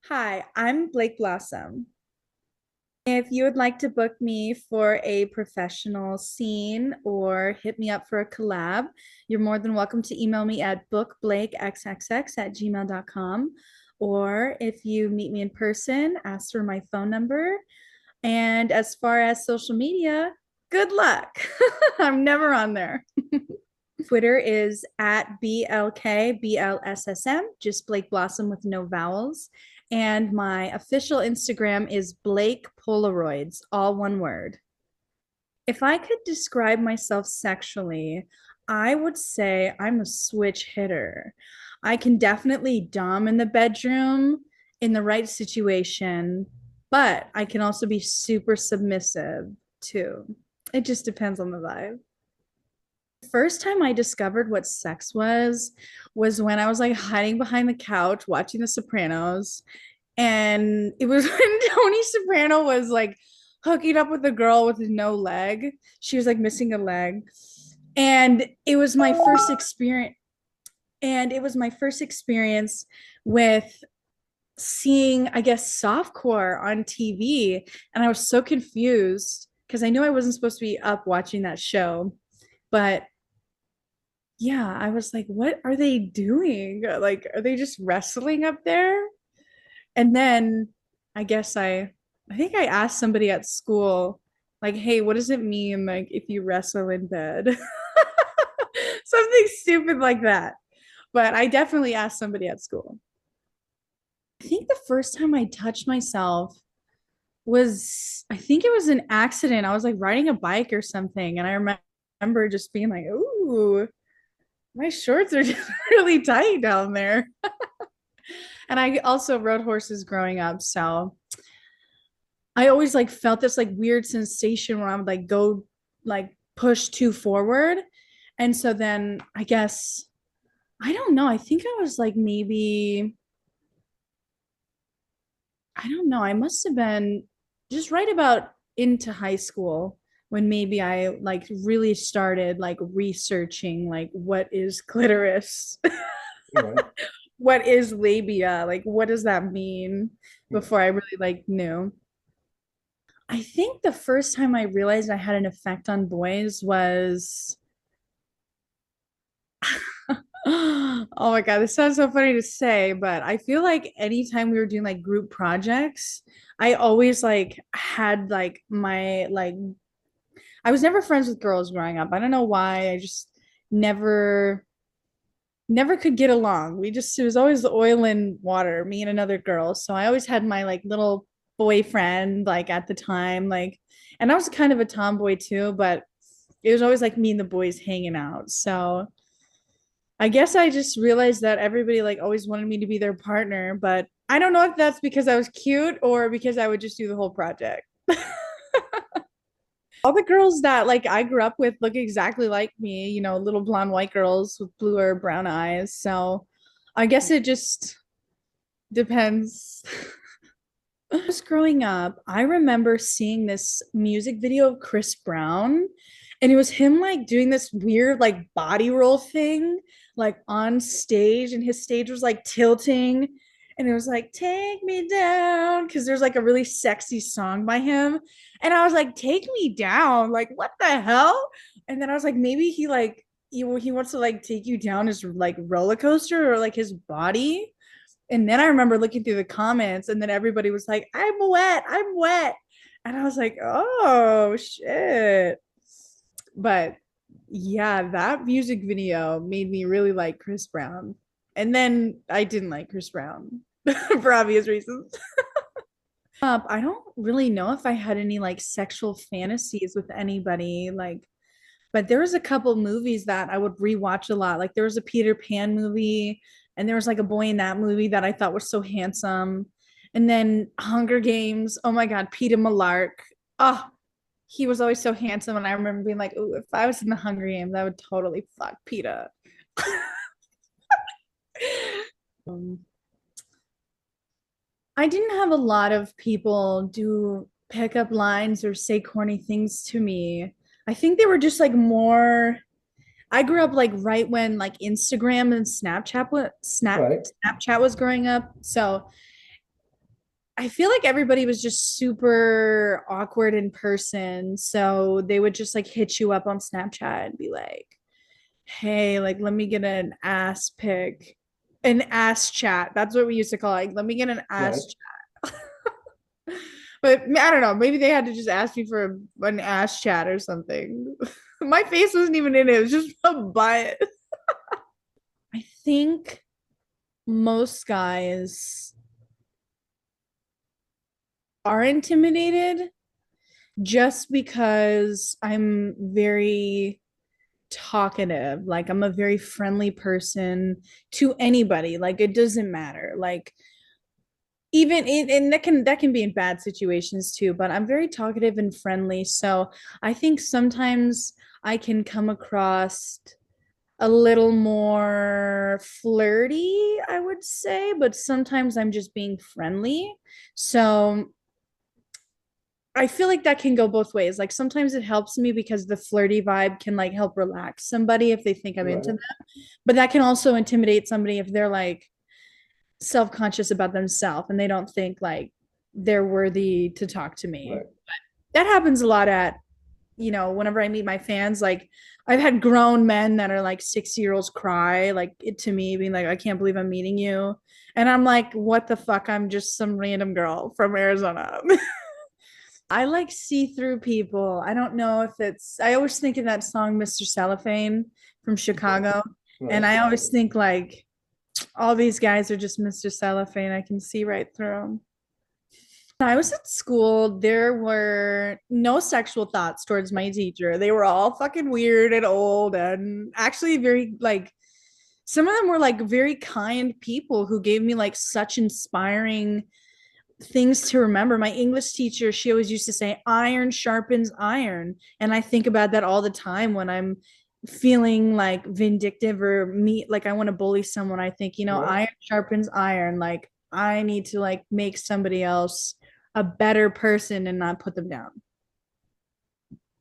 Hi, I'm Blake Blossom. If you would like to book me for a professional scene or hit me up for a collab, you're more than welcome to email me at bookblakexxx@gmail.com. Or if you meet me in person, ask for my phone number. And as far as social media, good luck. I'm never on there. Twitter is at BLKBLSSM, just Blake Blossom with no vowels. And my official Instagram is Blake Polaroids, all one word. If I could describe myself sexually, I would say I'm a switch hitter. I can definitely dom in the bedroom in the right situation, but I can also be super submissive too. It just depends on the vibe. First time I discovered what sex was when I was like hiding behind the couch watching The Sopranos. And it was when Tony Soprano was like hooking up with a girl with no leg. She was like missing a leg. And it was my first experience. And it was my first experience with seeing, I guess, softcore on TV. And I was so confused because I knew I wasn't supposed to be up watching that show. But yeah, I was like, what are they doing? Like, are they just wrestling up there? And then I guess I think I asked somebody at school, like, hey, what does it mean like if you wrestle in bed? Something stupid like that. But I definitely asked somebody at school. I think the first time I touched myself was I think it was an accident. I was like riding a bike or something, and I remember just being like, ooh, my shorts are just really tight down there. And I also rode horses growing up, so I always like felt this like weird sensation where I would like go like push too forward. And so then I guess I don't know. I think I was like maybe I don't know. I must have been just right about into high school when maybe I like really started like researching like what is clitoris? Right. What is labia? Like what does that mean Yeah. before I really like knew. I think the first time I realized I had an effect on boys was oh my God, this sounds so funny to say, but I feel like anytime we were doing like group projects, I always like had like my like I was never friends with girls growing up. I don't know why. I just never never could get along. We just it was always the oil and water, me and another girl. So I always had my like little boyfriend like at the time, like and I was kind of a tomboy too, but it was always like me and the boys hanging out. So I guess I just realized that everybody like always wanted me to be their partner, but I don't know if that's because I was cute or because I would just do the whole project. All the girls that like I grew up with look exactly like me, little blonde white girls with blue or brown eyes. So I guess it just depends. I was growing up, I remember seeing this music video of Chris Brown, and it was him like doing this weird like body roll thing, like on stage, and his stage was like tilting, and it was like "Take Me Down" because there's like a really sexy song by him, and I was like, "Take me down," like what the hell? And then I was like, maybe he wants to like take you down his like roller coaster or like his body. And then I remember looking through the comments, and then everybody was like, I'm wet, I'm wet. And I was like, oh shit. But yeah, that music video made me really like Chris Brown. And then I didn't like Chris Brown for obvious reasons. I don't really know if I had any like sexual fantasies with anybody. Like, but there was a couple movies that I would rewatch a lot. Like there was a Peter Pan movie, and there was like a boy in that movie that I thought was so handsome. And then Hunger Games. Oh my God, Peter Malark. Oh, he was always so handsome. And I remember being like, "Ooh, if I was in the Hunger Games, I would totally fuck Peter." um, I didn't have a lot of people do pickup lines or say corny things to me. I think they were just like more I grew up like right when like Instagram and Snapchat was Right. Snapchat was growing up. So I feel like everybody was just super awkward in person. So they would just like hit you up on Snapchat and be like, hey, like, let me get an ass pic, an ass chat. That's what we used to call it. Like, let me get an Right. ass chat. But I don't know. Maybe they had to just ask me for an ass chat or something. My face wasn't even in it. It was just a butt. I think most guys are intimidated just because I'm very talkative. Like I'm a very friendly person to anybody. Like it doesn't matter. Like even in, and that can be in bad situations too, but I'm very talkative and friendly. So I think sometimes I can come across a little more flirty, I would say, but sometimes I'm just being friendly. So I feel like that can go both ways. Like sometimes it helps me because the flirty vibe can like help relax somebody if they think I'm into Right. them. But that can also intimidate somebody if they're like self-conscious about themselves and they don't think like they're worthy to talk to me. Right. That happens a lot at, whenever I meet my fans, like I've had grown men that are like 6 year olds cry like it to me, being like, I can't believe I'm meeting you. And I'm like, what the fuck? I'm just some random girl from Arizona. I like see-through people. I don't know if I always think of that song, Mr. Cellophane from Okay. Chicago. And Right. I always think like all these guys are just Mr. Cellophane. I can see right through them. When I was at school, there were no sexual thoughts towards my teacher. They were all fucking weird and old and actually very like some of them were like very kind people who gave me like such inspiring things to remember. My English teacher, she always used to say, iron sharpens iron. And I think about that all the time when I'm feeling like vindictive or me, like I want to bully someone. I think, Right. iron sharpens iron. Like I need to like make somebody else a better person and not put them down.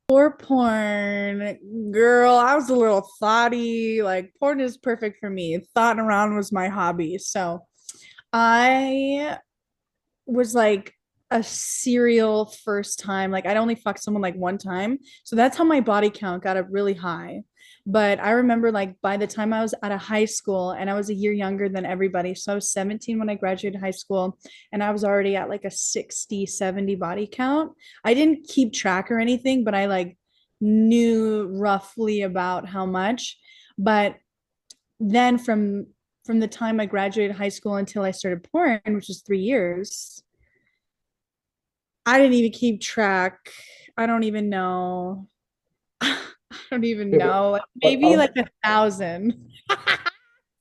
For porn, girl, I was a little thoughty. Like porn is perfect for me. Thought around was my hobby. So I was like a serial first time. Like I'd only fucked someone like one time. So that's how my body count got up really high. But I remember like by the time I was out of high school and I was a year younger than everybody. So I was 17 when I graduated high school and I was already at like a 60, 70 body count. I didn't keep track or anything, but I like knew roughly about how much. But then from the time I graduated high school until I started porn, which was 3 years, I didn't even keep track. I don't even know. I don't even Yeah, know. Like but maybe of like 1,000.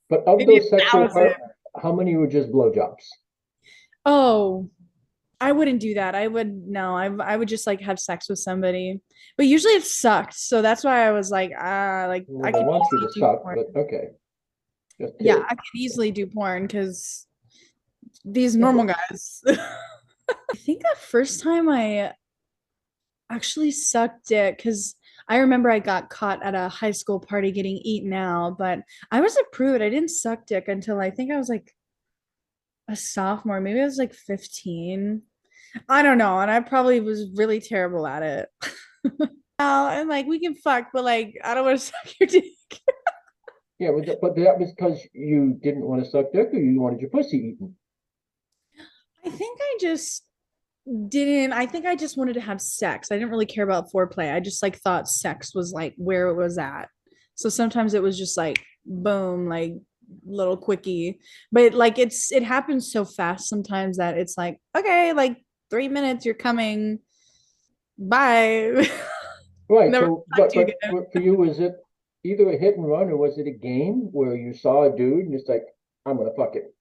but of Maybe those a sexual thousand. part, how many were just blowjobs? Oh, I wouldn't do that. I would no. I would just like have sex with somebody. But usually it sucked. So that's why I was like Well, I they could want you to easily do suck, porn. but okay, just Yeah, kidding. I could easily do porn because these Okay. normal guys. I think the first time I actually sucked dick because I remember I got caught at a high school party getting eaten out, but I was a prude. I didn't suck dick until I think I was like a sophomore. Maybe I was like 15. I don't know. And I probably was really terrible at it. Now, and like we can fuck, but like I don't want to suck your dick. Yeah, but that was because you didn't want to suck dick or you wanted your pussy eaten. I think I just didn't. I think I just wanted to have sex. I didn't really care about foreplay. I just like thought sex was like where it was at. So sometimes it was just like boom, like little quickie. But like it happens so fast sometimes that it's like, okay, like 3 minutes, you're coming. Bye. Right. Never So, talk to you but again. for you, was it either a hit and run or was it a game where you saw a dude and it's like, I'm gonna fuck it,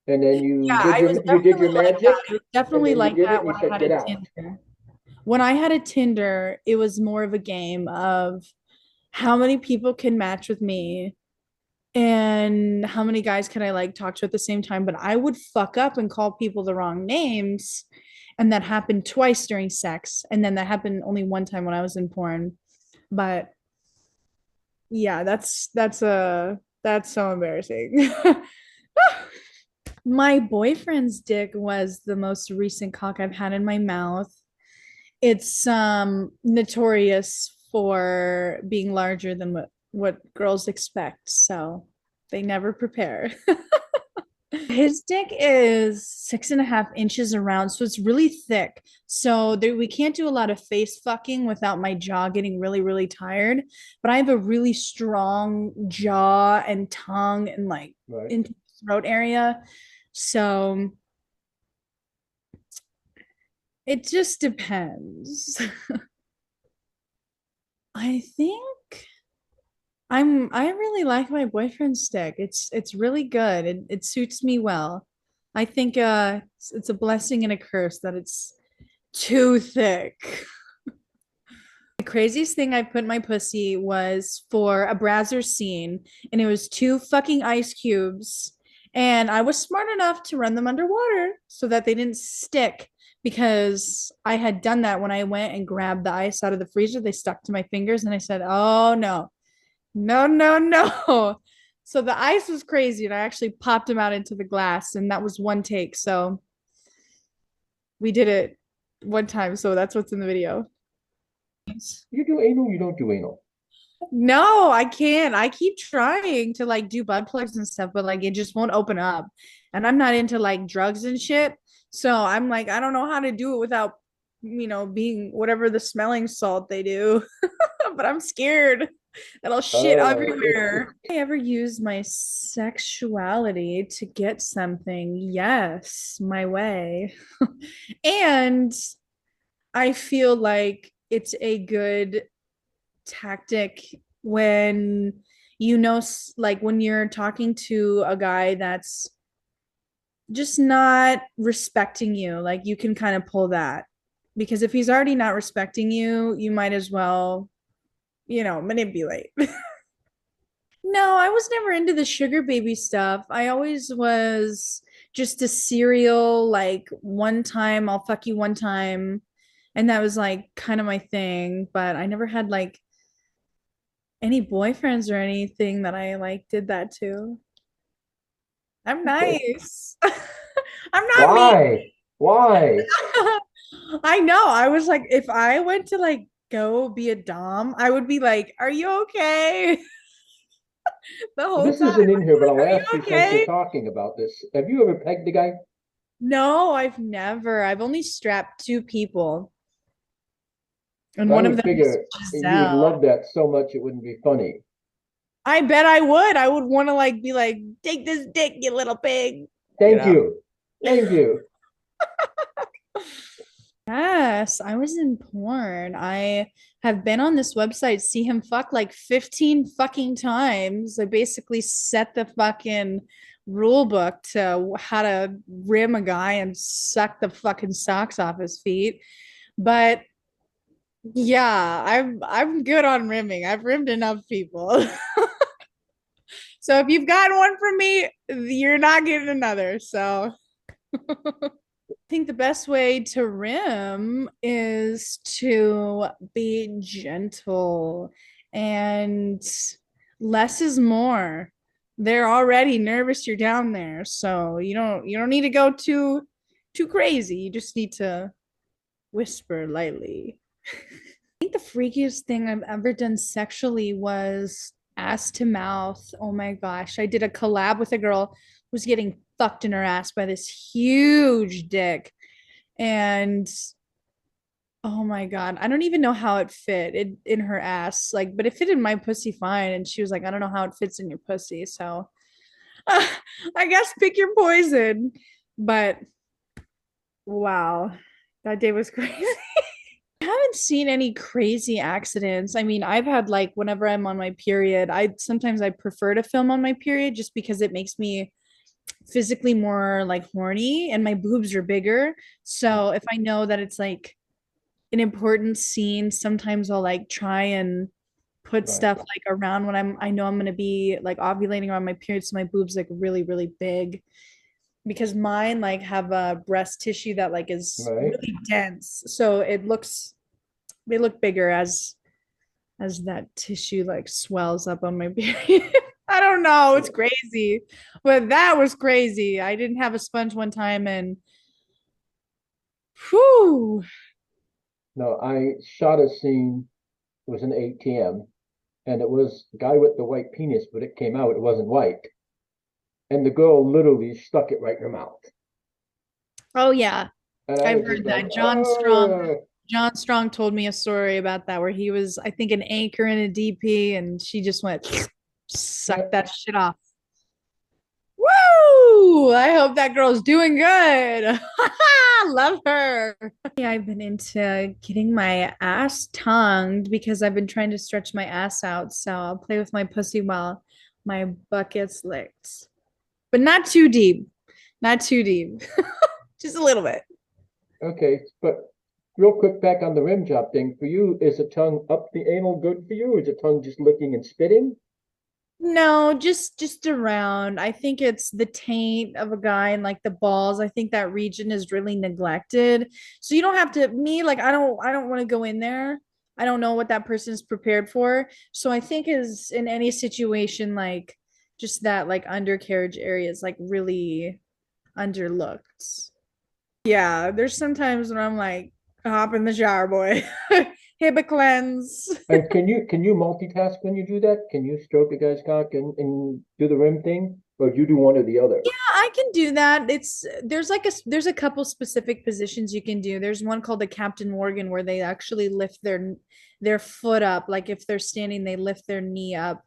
and then Yeah, I was you did your definitely like that. magic, It was and definitely then you like did it that and you when I said, had get a out. Tinder. When I had a Tinder, it was more of a game of how many people can match with me and how many guys can I like talk to at the same time. But I would fuck up and call people the wrong names. And that happened twice during sex. And then that happened only one time when I was in porn. But yeah, that's so embarrassing. My boyfriend's dick was the most recent cock I've had in my mouth. It's notorious for being larger than what girls expect, so they never prepare. His dick is 6.5 inches around, so it's really thick. So there, we can't do a lot of face fucking without my jaw getting really, really tired. But I have a really strong jaw and tongue and like Right. into the throat area. So it just depends. I think I really like my boyfriend's stick. It's really good. It suits me well. I think it's a blessing and a curse that it's too thick. The craziest thing I put in my pussy was for a browser scene, and it was two fucking ice cubes. And I was smart enough to run them underwater so that they didn't stick because I had done that when I went and grabbed the ice out of the freezer. They stuck to my fingers, and I said, "Oh no, no, no, no." So the ice was crazy, and I actually popped them out into the glass, and that was one take. So we did it one time. So that's what's in the video. You do anal, you don't do anal. No, I can't. I keep trying to like do butt plugs and stuff, but like it just won't open up. And I'm not into like drugs and shit. So I'm like, I don't know how to do it without, being whatever the smelling salt they do. But I'm scared that I'll shit It's everywhere. I ever use my sexuality to get something? Yes, my way. And I feel like it's a good tactic when like when you're talking to a guy that's just not respecting you, like you can kind of pull that because if he's already not respecting you, you might as well, manipulate. No, I was never into the sugar baby stuff. I always was just a serial, like one time I'll fuck you one time. And that was like kind of my thing, but I never had like any boyfriends or anything that I like did that to. I'm nice. I'm not mean. why? Why? I know. I was like, if I went to like go be a dom, I would be like, "Are you okay?" The Well, whole this time. isn't in here, but I'll Are you ask you since we're okay? talking about this. Have you ever pegged a guy? No, I've never. I've only strapped two people, and I one of would them is figure you would Giselle. love that so much it wouldn't be funny. I bet I would. I would want to like be like, "Take this dick, you little pig," you Thank know. you. Thank you. Yes, I was in porn. I have been on this website, see him fuck like 15 fucking times. I basically set the fucking rule book to how to rim a guy and suck the fucking socks off his feet. But yeah, I'm good on rimming. I've rimmed enough people. So if you've gotten one from me, you're not getting another. So think the best way to rim is to be gentle and less is more. They're already nervous you're down there, so you don't need to go too crazy. You just need to whisper lightly. I think the freakiest thing I've ever done sexually was ass to mouth. Oh my gosh. I did a collab with a girl who was getting fucked in her ass by this huge dick. And oh my God, I don't even know how it fit in her ass. Like, but it fit in my pussy fine. And she was like, I don't know how it fits in your pussy. So I guess pick your poison. But wow, that day was crazy. I haven't seen any crazy accidents. I mean, I've had like whenever I'm on my period, I prefer to film on my period just because it makes me physically more like horny and my boobs are bigger. So if I know that it's like an important scene, sometimes I'll like try and put Right. stuff like around when I know I'm gonna be like ovulating around my period, so my boobs like really, really big because mine like have a breast tissue that like is Right. really dense. So they look bigger as that tissue like swells up on my period. I don't know. It's Yeah. crazy. But that was crazy. I didn't have a sponge one time and whew. No, I shot a scene. It was an ATM, and it was the guy with the white penis, but it came out, it wasn't white. And the girl literally stuck it right in her mouth. Oh yeah. And I I've was just heard like, that. oh, John Strong told me a story about that where he was, I think, an anchor in a DP and she just went yeah. suck that shit off. Woo! I hope that girl's doing good. Love her. Yeah, I've been into getting my ass tongued because I've been trying to stretch my ass out. So I'll play with my pussy while my butt gets licked. But not too deep. Not too deep. Just a little bit. Okay, but real quick back on the rim job thing. For you, is a tongue up the anal good for you? Or is a tongue just licking and spitting? No, just around. I think it's the taint of a guy and like the balls. I think that region is really neglected. So you don't have to me like I don't want to go in there. I don't know what that person is prepared for. So I think is in any situation like just that like undercarriage area is like really underlooked. Yeah, there's sometimes when I'm like hop in the shower, boy. Hit a cleanse. And can you multitask when you do that? Can you stroke a guy's cock and do the rim thing? Or do you do one or the other? I can do that. It's there's a couple specific positions you can do. There's one called the Captain Morgan where they actually lift their foot up. Like if they're standing, they lift their knee up,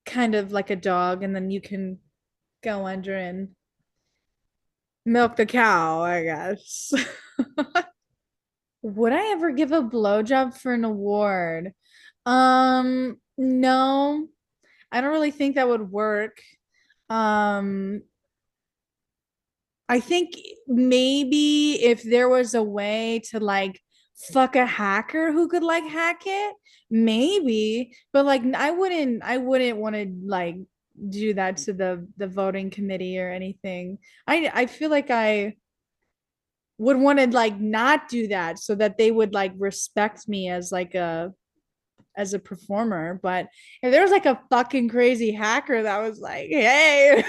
kind of like a dog, and then you can go under and milk the cow, I guess. Would I ever give a blowjob for an award? No, I don't really think that would work. Um, I think maybe if there was a way to like fuck a hacker who could like hack it, maybe, but like I wouldn't want to like do that to the voting committee or anything. I feel like I would want to like not do that so that they would like respect me as like a as a performer. But if there was like a fucking crazy hacker that was like, hey,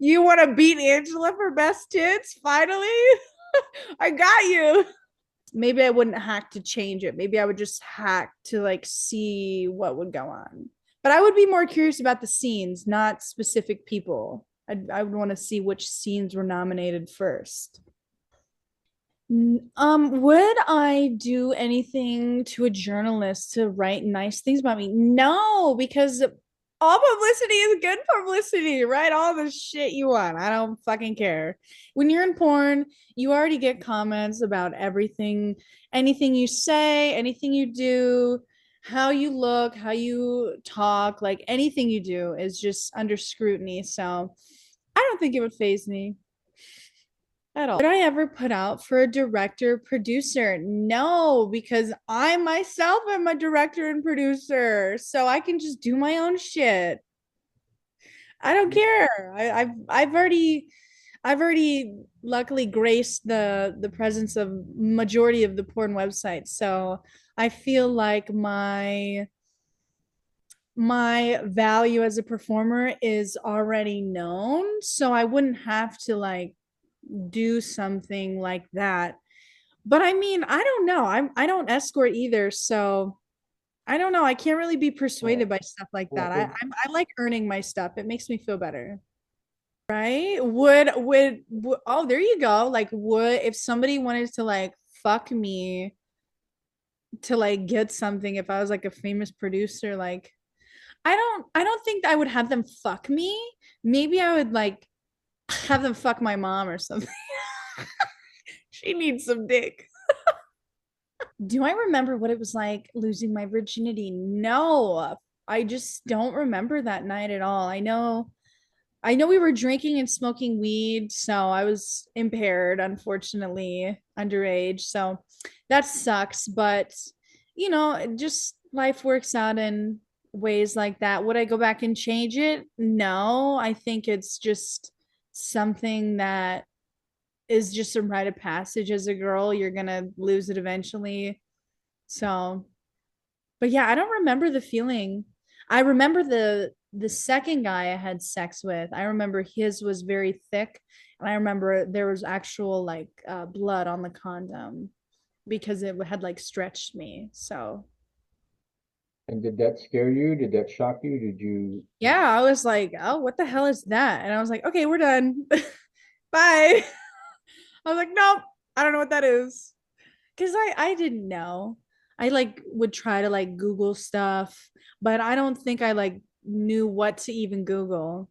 you want to beat Angela for best tits? Finally, I got you. Maybe I wouldn't hack to change it. Maybe I would just hack to like see what would go on. But I would be more curious about the scenes, not specific people. I would want to see which scenes were nominated first. Would I do anything to a journalist to write nice things about me? No, because all publicity is good publicity. Write all the shit you want. I don't fucking care. When you're in porn, you already get comments about everything, anything you say, anything you do, how you look, how you talk, like anything you do is just under scrutiny. So I don't think it would faze me at all. Would I ever put out for a director producer? No, because I myself am a director and producer, so I can just do my own shit. I don't care. I've already luckily graced the presence of majority of the porn websites, so I feel like my value as a performer is already known, so I wouldn't have to like do something like that. But I mean, I don't know. I don't escort either, so I don't know. I can't really be persuaded Well, by stuff like well, that. well, I like earning my stuff. It makes me feel better. Right? Oh, there you go. Like would if somebody wanted to like fuck me to like get something if I was like a famous producer, like I don't think I would have them fuck me. Maybe I would like have them fuck my mom or something. She needs some dick. Do I remember what it was like losing my virginity? No, I just don't remember that night at all. I know we were drinking and smoking weed, so I was impaired, unfortunately, underage. So that sucks, but just life works out in ways like that. Would I go back and change it? No, I think it's just something that is just a rite of passage as a girl. You're gonna lose it eventually. So, but yeah, I don't remember the feeling. I remember the second guy I had sex with. I remember his was very thick, and I remember there was actual like blood on the condom because it had like stretched me. So And did that scare you? Did that shock you? Did you? yeah, I was like, oh, what the hell is that? And I was like, okay, we're done. Bye. I was like, nope, I don't know what that is. Because I didn't know. I like would try to like Google stuff, but I don't think I like knew what to even Google.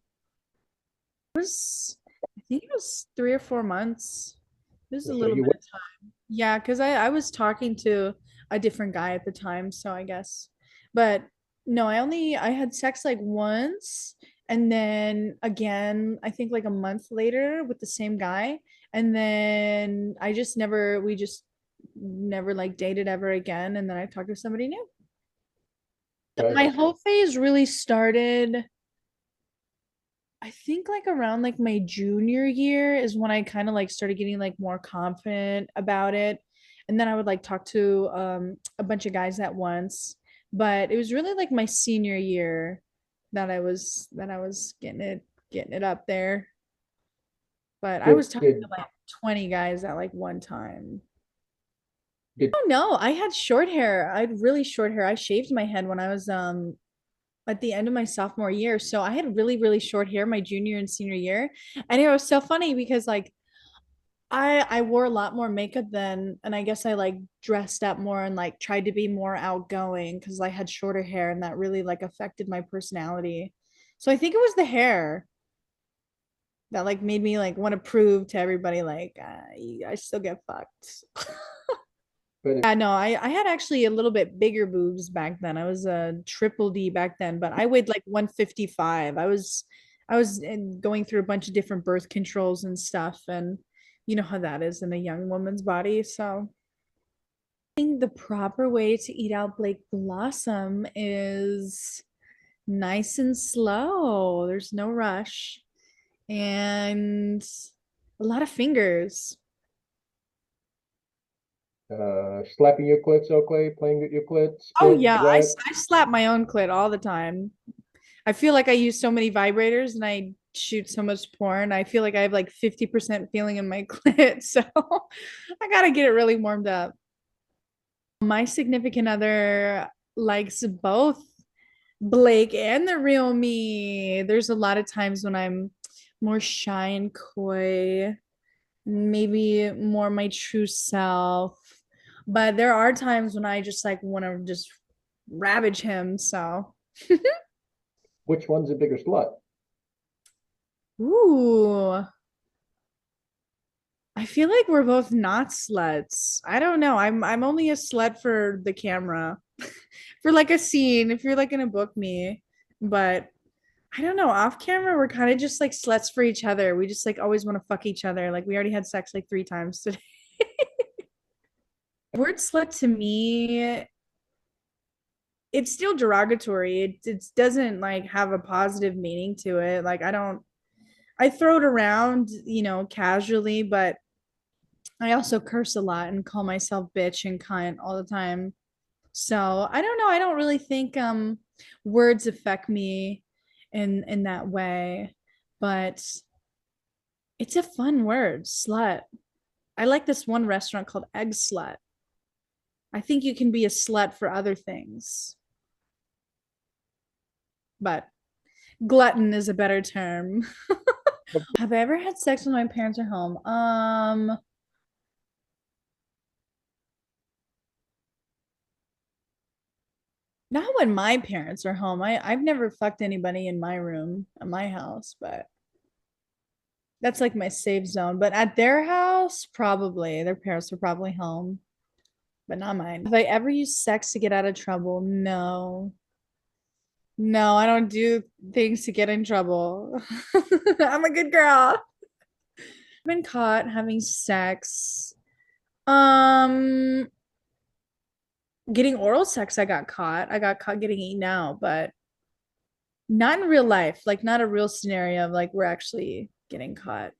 It was I think it was 3 or 4 months. It was a So little you bit went, of time. Yeah, because I was talking to a different guy at the time, so I guess. But no, I had sex like once and then again, I think like a month later with the same guy. And then we just never like dated ever again. And then I talked to somebody new. okay, My whole phase really started I think like around like my junior year is when I kind of like started getting like more confident about it. And then I would like talk to a bunch of guys at once. But it was really like my senior year that I was getting it up there. But I did was talking did to like 20 guys at like one time. did Oh no, I had short hair. I had really short hair. I shaved my head when I was at the end of my sophomore year. So I had really, really short hair my junior and senior year. And it was so funny because like I wore a lot more makeup then, and I guess I like dressed up more and like tried to be more outgoing because I had shorter hair and that really like affected my personality. So I think it was the hair that like made me like want to prove to everybody like I still get fucked. but Yeah, no, I had actually a little bit bigger boobs back then. I was a triple D back then, but I weighed like 155. I was going through a bunch of different birth controls and stuff, and you know how that is in a young woman's body. So I think the proper way to eat out Blake Blossom is nice and slow. There's no rush and a lot of fingers. slapping your clits okay, playing with your clit, Oh spit, yeah, wet. I slap my own clit all the time. I feel like I use so many vibrators and I shoot so much porn. I feel like I have like 50% feeling in my clit. So I gotta get it really warmed up. My significant other likes both Blake and the real me. There's a lot of times when I'm more shy and coy, maybe more my true self. But there are times when I just like want to just ravage him. So, Which one's a bigger slut? ooh. I feel like we're both not sluts. I don't know. I'm only a slut for the camera. For like a scene, if you're like gonna book me. But I don't know. Off camera, we're kind of just like sluts for each other. We just like always want to fuck each other. Like we already had sex like 3 times today. Word slut to me, it's still derogatory. It doesn't like have a positive meaning to it. Like I throw it around, you know, casually, but I also curse a lot and call myself bitch and cunt all the time. So I don't know. I don't really think words affect me in that way, but it's a fun word, slut. I like this one restaurant called Egg Slut. I think you can be a slut for other things, but glutton is a better term. Have I ever had sex when my parents are home? Not when my parents are home. I've never fucked anybody in my room at my house, but that's like my safe zone. But at their house, probably their parents are probably home, but not mine. Have I ever used sex to get out of trouble? No. No, I don't do things to get in trouble. I'm a good girl. I've been caught having sex. Um, getting oral sex, I got caught. I got caught getting eaten out, but not in real life, like not a real scenario of like we're actually getting caught.